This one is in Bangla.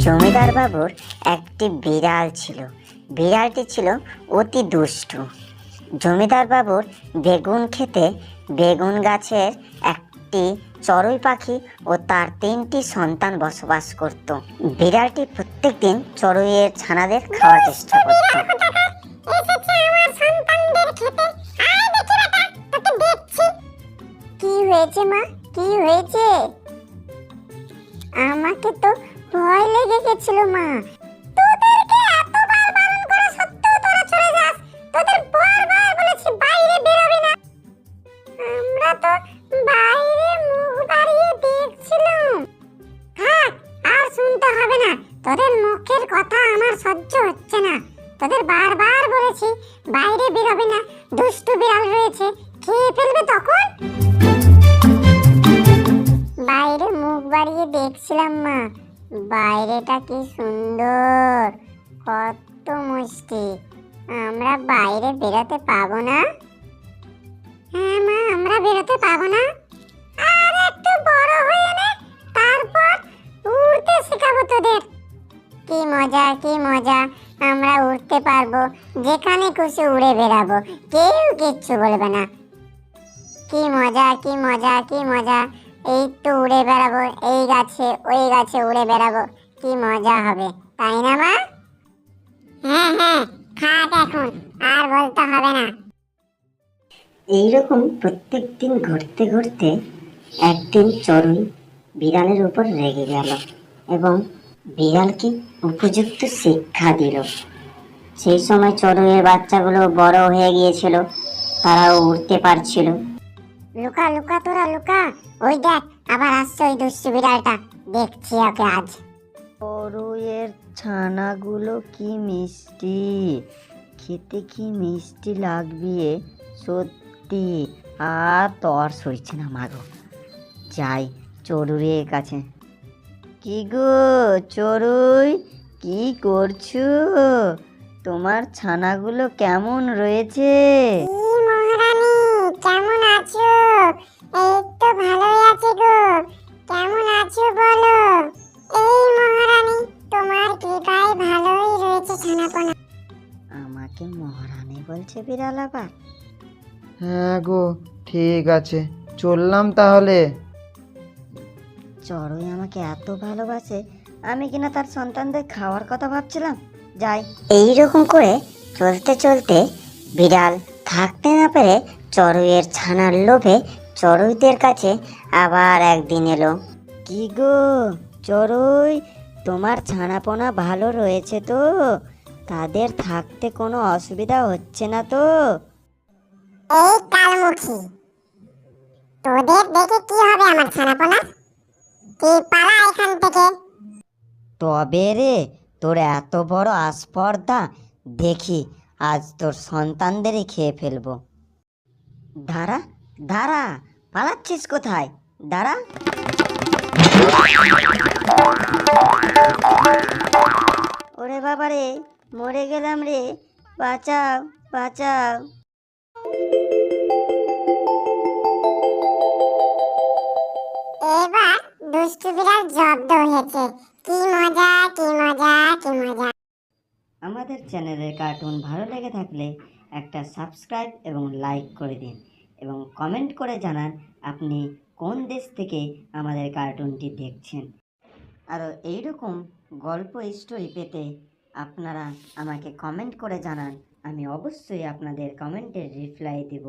জমিদার বাবুর একটি বিড়াল ছিল। বিড়ালটি ছিল অতি দুষ্টু। জমিদার বাবুর বেগুন খেতে বেগুন গাছের একটি চড়ুই পাখি ও তার 3টি সন্তান বসবাস করত। বিড়ালটি প্রত্যেকদিন চড়ুইয়ের ছানাদের খাওয়ার চেষ্টা করত। কি হয়েছে মা, কি হয়েছে? আমাকে তো ভয় লেগে গেছিল মা। তোদেরকে এতবার বারণ করা সত্ত্বেও তোরা চলে যাস। তোদের বারবার বলেছি বাইরে বেরোবি না। আমরা তো বাইরে মুখ বাড়িয়ে দেখছিলাম। থাক, আর শুনতে হবে না। তোদের মুখের কথা আমার সহ্য হচ্ছে না। তোদের বারবার বলেছি বাইরে বেরোবি না, দুষ্টু বিড়াল রয়েছে, খেয়ে ফেলবে তখন। বাইরে মুখ বাড়িয়ে দেখছিলাম মা। বাইরেটা কি সুন্দর, কত মিষ্টি। আমরা বাইরে বেরোতে পাবো না? হ্যাঁ মা, আমরা বেরোতে পাবো না। আর একটু বড় হয়ে নে, তারপর উড়তে শেখাবো তোদের। কি মজা, কি মজা। আমরা উড়তে পারবো, যেখানে খুশি উড়ে বেড়াবো, কেউ কিচ্ছু বলবে না। কি মজা, কি মজা, কি মজা। এই তো উড়ে বেড়াবো, এই গাছে ওই গাছে উড়ে বেড়াবো, কি মজা হবে, তাই না মা? হ্যাঁ হ্যাঁ, খাট এখন, আর বলতে হবে না। এইরকম প্রত্যেকদিন ঘুরতে ঘুরতে একদিন চড়ুই বিড়ালের উপর রেগে গেল এবং বিড়ালকে উপযুক্ত শিক্ষা দিল। সেই সময় চড়ুইয়ের বাচ্চাগুলো বড় হয়ে গিয়েছিল, তারাও উড়তে পারছিল। লুকা লুকা, তোরা লুকা। ওই দেখ, আবার আসছে ওই দুষ্টু বিড়ালটা। দেখছি ওকে আজ। চড়ুইয়ের ছানাগুলো কি মিষ্টি, খেতে কি মিষ্টি লাগবে সত্যি। আর তর সইছে না মাগো, যাই চড়ুইয়ের কাছে। কি গো চড়ুই, কি করছো? তোমার ছানাগুলো কেমন রয়েছে? মহারানী, কেমন আছো? এই তো ভালোই আছি গো। কেমন আছো বলো? এই মহারানী, তোমার কৃপায় ভালোই রয়েছে ছানাপোনা। আমাকে মহারানী বলছে বিড়াল আবার? হ্যাঁ গো, ঠিক আছে, চললাম তাহলে। চড়ুই আমাকে এত ভালোবাসে, আমি কিনা তার সন্তানদের খাওয়ার কথা ভাবছিলাম। যাই। এইরকম করে চলতে চলতে বিড়াল থাকতে না পেরে চড়ুইয়ের ছানার লোভে চড়ুইদের কাছে আবার একদিন এলো। কি গো চড়ুই, তোমার ছানাপোনা ভালো রয়েছে তো? তাদের থাকতে কোনো অসুবিধা হচ্ছে না তো? এই কালমুখী, তোদের দেখে কি হবে আমার ছানাপোনা? কি পালা এখান থেকে। তবে রে, তোর এত বড় আস্পর্ধা, দেখি আজ তোর সন্তানদেরই খেয়ে ফেলবো। দাঁড়া দাঁড়া, পালাচ্ছিস কোথায়? দাঁড়া। ওরে বাবা রে, মরে গেলাম রে, বাঁচাও বাঁচাও। এবার দুষ্টু বিড়াল জব্দ হয়েছে। কি মজা, কি মজা, কি মজা। আমাদের চ্যানেলের কার্টুন ভালো লেগে থাকলে একটা সাবস্ক্রাইব এবং লাইক করে দিন এবং কমেন্ট করে জানান আপনি কোন দেশ থেকে আমাদের কার্টুনটি দেখছেন। আরও এইরকম গল্প স্টোরি পেতে আপনারা আমাকে কমেন্ট করে জানান, আমি অবশ্যই আপনাদের কমেন্টের রিপ্লাই দেব।